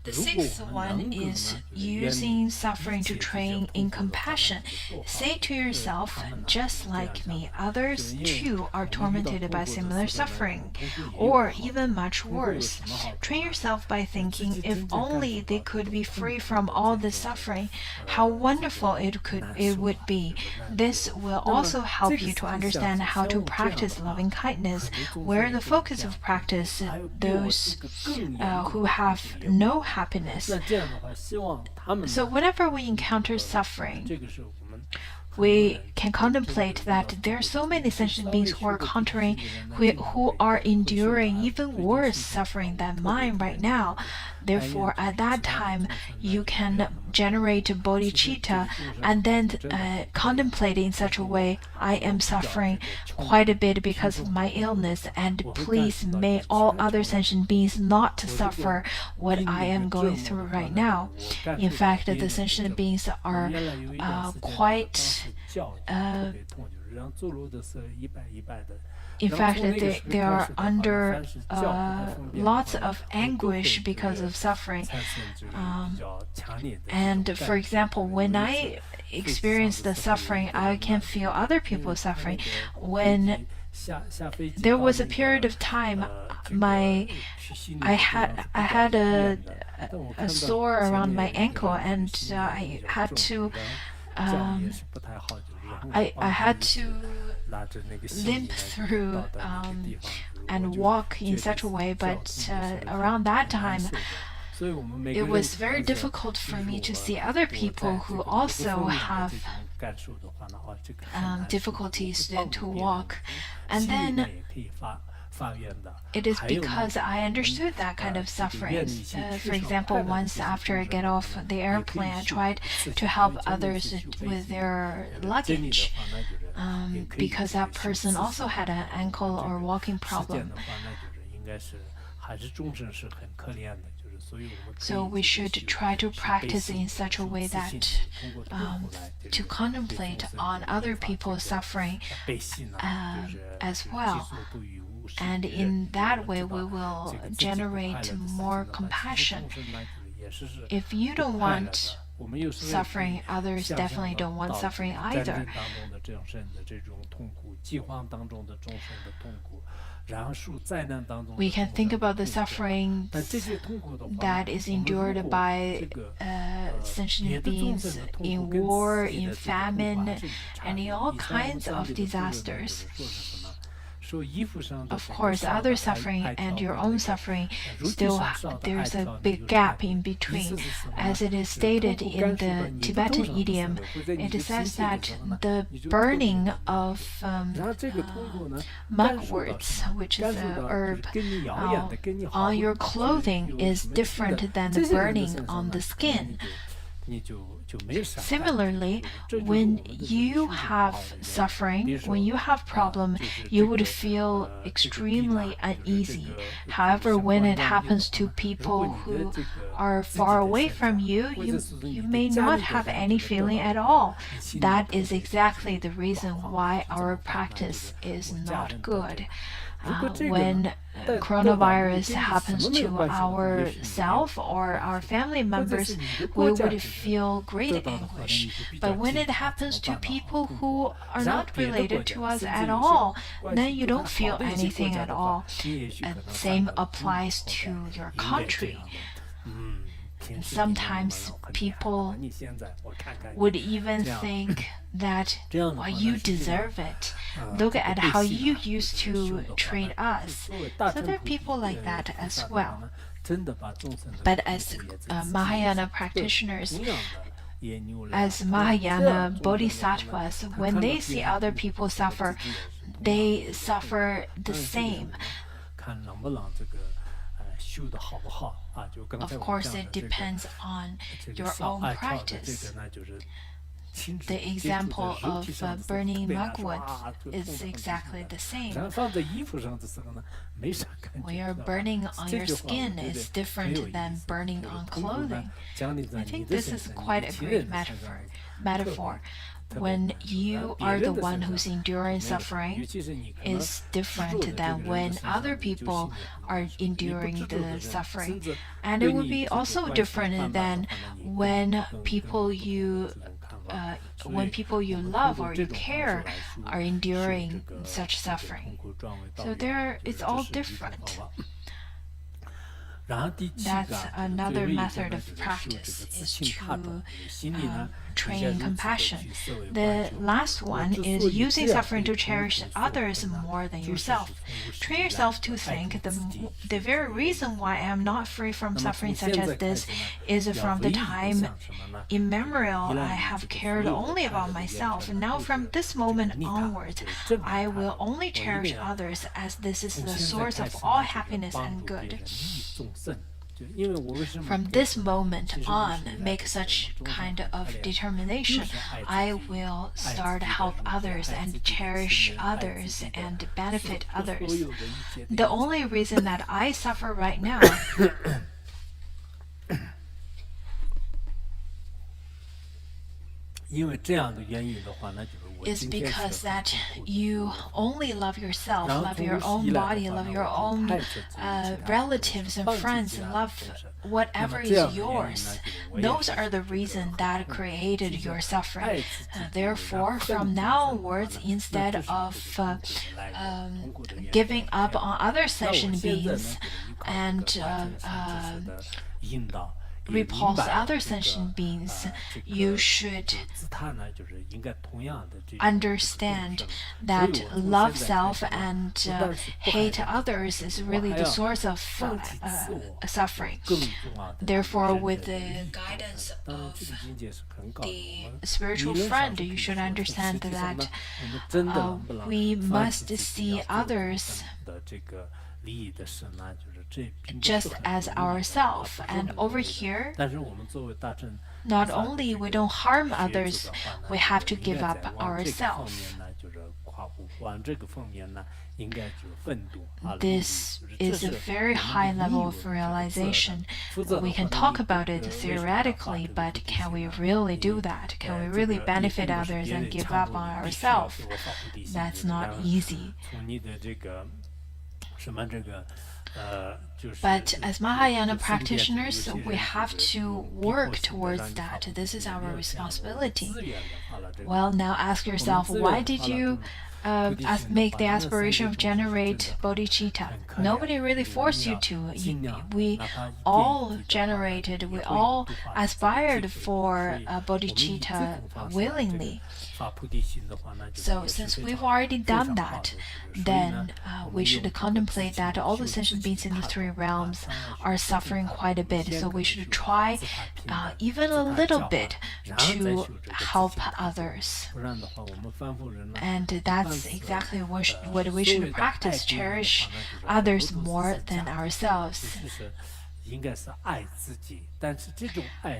The sixth one is using suffering to train in compassion. Say to yourself, just like me, others too are tormented by similar suffering, or even much worse. Train yourself by thinking, if only they could be free from all this suffering, how wonderful it would be. This will also help you to understand how to practice loving kindness, where the focus of practice those who have no happiness. So whenever we encounter suffering, we can contemplate that there are so many sentient beings who are enduring even worse suffering than mine right now. Therefore, at that time, you can generate bodhicitta and then contemplate in such a way, I am suffering quite a bit because of my illness, and please may all other sentient beings not suffer what I am going through right now. In fact, the sentient beings are quite in fact, they are under lots of anguish because of suffering. And for example, when I experience the suffering, I can feel other people suffering. When there was a period of time, I had a sore around my ankle, and I had to limp through and walk in such a way, but around that time it was very difficult for me to see other people who also have difficulties to walk. And then it is because I understood that kind of suffering. For example, once after I get off the airplane, I tried to help others with their luggage because that person also had an ankle or walking problem. So we should try to practice in such a way that to contemplate on other people's suffering as well. And in that way, we will generate more compassion. If you don't want suffering, others definitely don't want suffering either. We can think about the suffering that is endured by sentient beings in war, in famine, and in all kinds of disasters. Of course, other suffering and your own suffering, still there's a big gap in between. As it is stated in the Tibetan idiom, it says that the burning of mugworts, which is a herb, on your clothing is different than the burning on the skin. Similarly, when you have suffering, when you have problem, you would feel extremely uneasy. However, when it happens to people who are far away from you, you may not have any feeling at all. That is exactly the reason why our practice is not good. When coronavirus happens to ourselves or our family members, we would feel great anguish. But when it happens to people who are not related to us at all, then you don't feel anything at all. And same applies to your country. And sometimes people would even think that, well, you deserve it. Look at how you used to treat us. So there are people like that as well. But as Mahayana practitioners, as Mahayana bodhisattvas, when they see other people suffer, they suffer the same. Of course, it depends on your own practice. The example of burning mugwort is exactly the same. When you're burning on your skin, it's different than burning on clothing. I think this is quite a great metaphor. when you are the one who's enduring suffering is different than when other people are enduring the suffering. And it would be also different than when people you love or you care are enduring such suffering. So it's all different. That's another method of practice, is to train compassion. The last one is using suffering to cherish others more than yourself. Train yourself to think the very reason why I am not free from suffering such as this is from the time immemorial I have cared only about myself. And now from this moment onwards, I will only cherish others, as this is the source of all happiness and good. From this moment on, make such kind of determination. I will start to help others and cherish others and benefit others. The only reason that I suffer right now is because that you only love yourself, love your own body, love your own relatives and friends, love whatever is yours. Those are the reason that created your suffering. Therefore, from now onwards, instead of giving up on other sentient beings and repulse other sentient beings, you should understand that love self and hate others is really the source of suffering. Therefore, with the guidance of the spiritual friend, you should understand that we must see others just as ourselves. And over here, not only we don't harm others, we have to give up ourselves. This is a very high level of realization. We can talk about it theoretically, but can we really do that? Can we really benefit others and give up on ourselves? That's not easy. But as Mahayana practitioners, we have to work towards that. This is our responsibility. Well, now ask yourself, why did you make the aspiration of generate bodhicitta? Nobody really forced you to. We all aspired for bodhicitta willingly. So since we've already done that, then we should contemplate that all the sentient beings in the three realms are suffering quite a bit. So we should try even a little bit to help others. And that's exactly what we should practice, cherish others more than ourselves.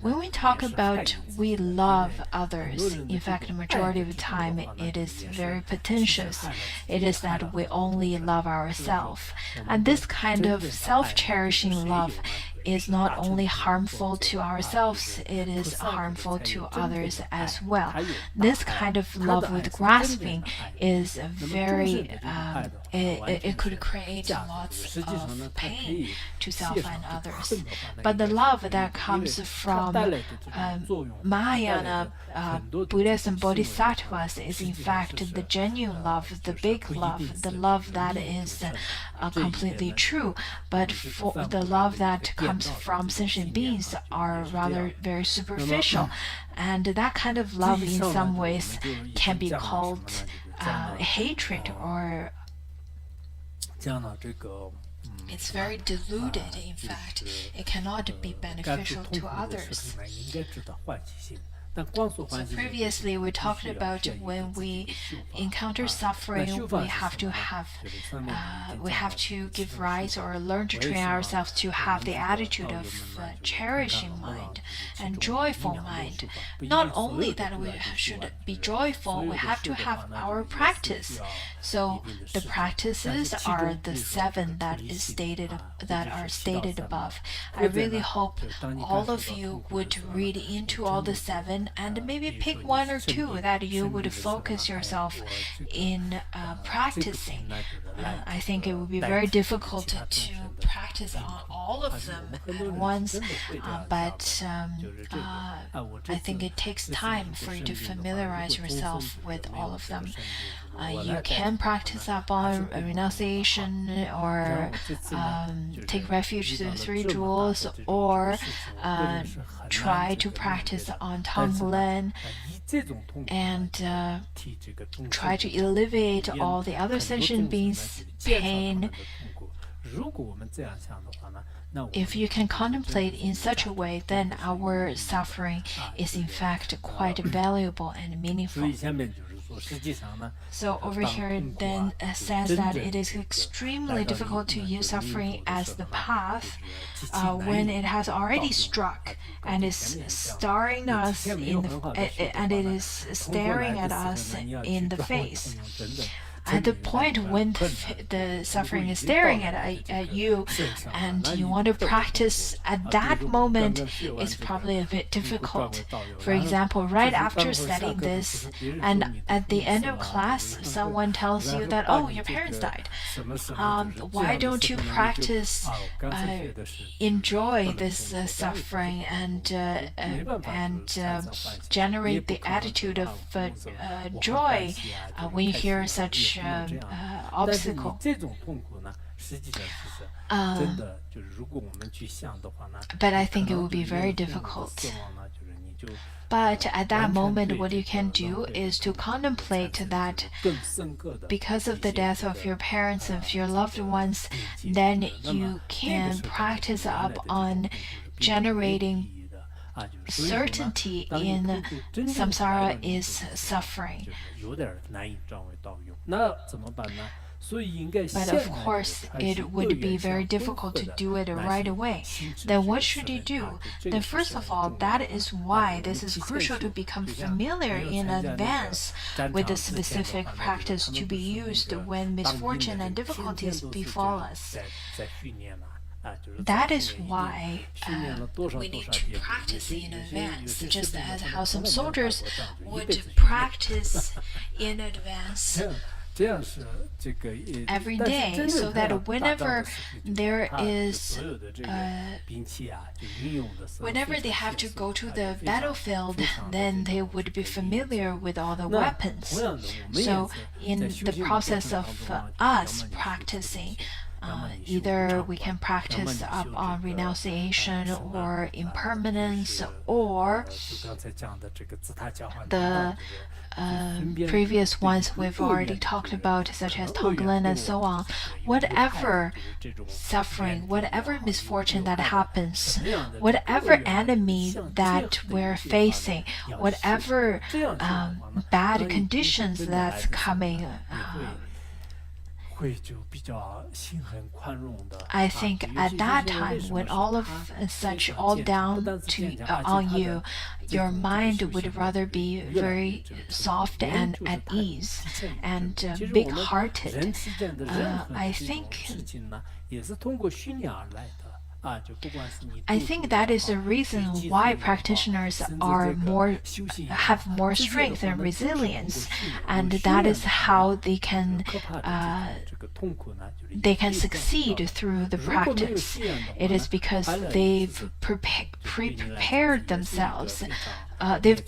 When we talk about we love others, in fact, the majority of the time it is very pretentious. It is that we only love ourselves. And this kind of self-cherishing love is not only harmful to ourselves, it is harmful to others as well. This kind of love with grasping is very, it could create lots of pain to self and others. But the love that comes from Mahayana Buddhas and Bodhisattvas is in fact the genuine love, the big love, the love that is completely true. But for the love that comes from sentient beings are rather very superficial. And that kind of love in some ways can be called hatred, or it's very diluted. In fact, it cannot be beneficial to others. So previously we talked about when we encounter suffering, we have to give rise or learn to train ourselves to have the attitude of cherishing mind and joyful mind. Not only that we should be joyful, we have to have our practice. So the practices are the 7 that are stated above. I really hope all of you would read into all the 7 discipline and maybe pick one or two that you would focus yourself in practicing. I think it would be very difficult to practice on all of them at once, but I think it takes time for you to familiarize yourself with all of them. You can practice upon renunciation, or take refuge to the three jewels, or try to practice on Tonglen, and try to alleviate all the other sentient beings' pain. If you can contemplate in such a way, then our suffering is in fact quite valuable and meaningful. So over here then says that it is extremely difficult to use suffering as the path when it has already struck and is staring us in and it is staring at us in the face. At the point when the suffering is staring at you and you want to practice at that moment, it's probably a bit difficult. For example, right after studying this and at the end of class, someone tells you that, oh, your parents died. Why don't you practice enjoy this suffering and generate the attitude of joy when you hear such obstacle? But I think it would be very difficult. But at that moment, what you can do is to contemplate that because of the death of your parents, of your loved ones, then you can practice up on generating certainty in samsara is suffering. But of course, it would be very difficult to do it right away. Then what should you do? Then first of all, that is why this is crucial to become familiar in advance with the specific practice to be used when misfortune and difficulties befall us. That is why we need to practice in advance, just as how some soldiers would practice in advance every day, so that whenever there is whenever they have to go to the battlefield, then they would be familiar with all the weapons. So in the process of us practicing, either we can practice up on renunciation or impermanence, or the previous ones we've already talked about, such as Tonglen and so on. Whatever suffering, whatever misfortune that happens, whatever enemy that we're facing, whatever bad conditions that's coming, I think at that time, when all of such all down to on you, your mind would rather be very soft and at ease and big-hearted. I think that is the reason why practitioners have more strength and resilience, and that is how they can succeed through the practice. It is because they've prepared themselves. They've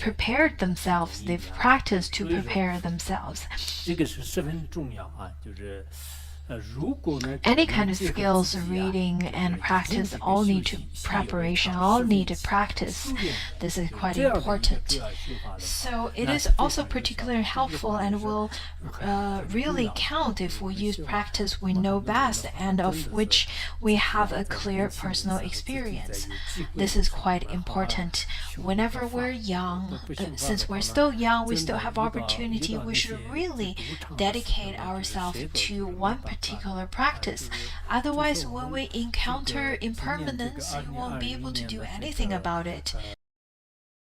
practiced to prepare themselves. Any kind of skills, reading and practice, all need to preparation, all need to practice. This is quite important. So it is also particularly helpful and will really count if we use practice we know best and of which we have a clear personal experience. This is quite important. Whenever we're young, since we're still young, we still have opportunity, we should really dedicate ourselves to one particular practice. Otherwise, when we encounter impermanence, we won't be able to do anything about it.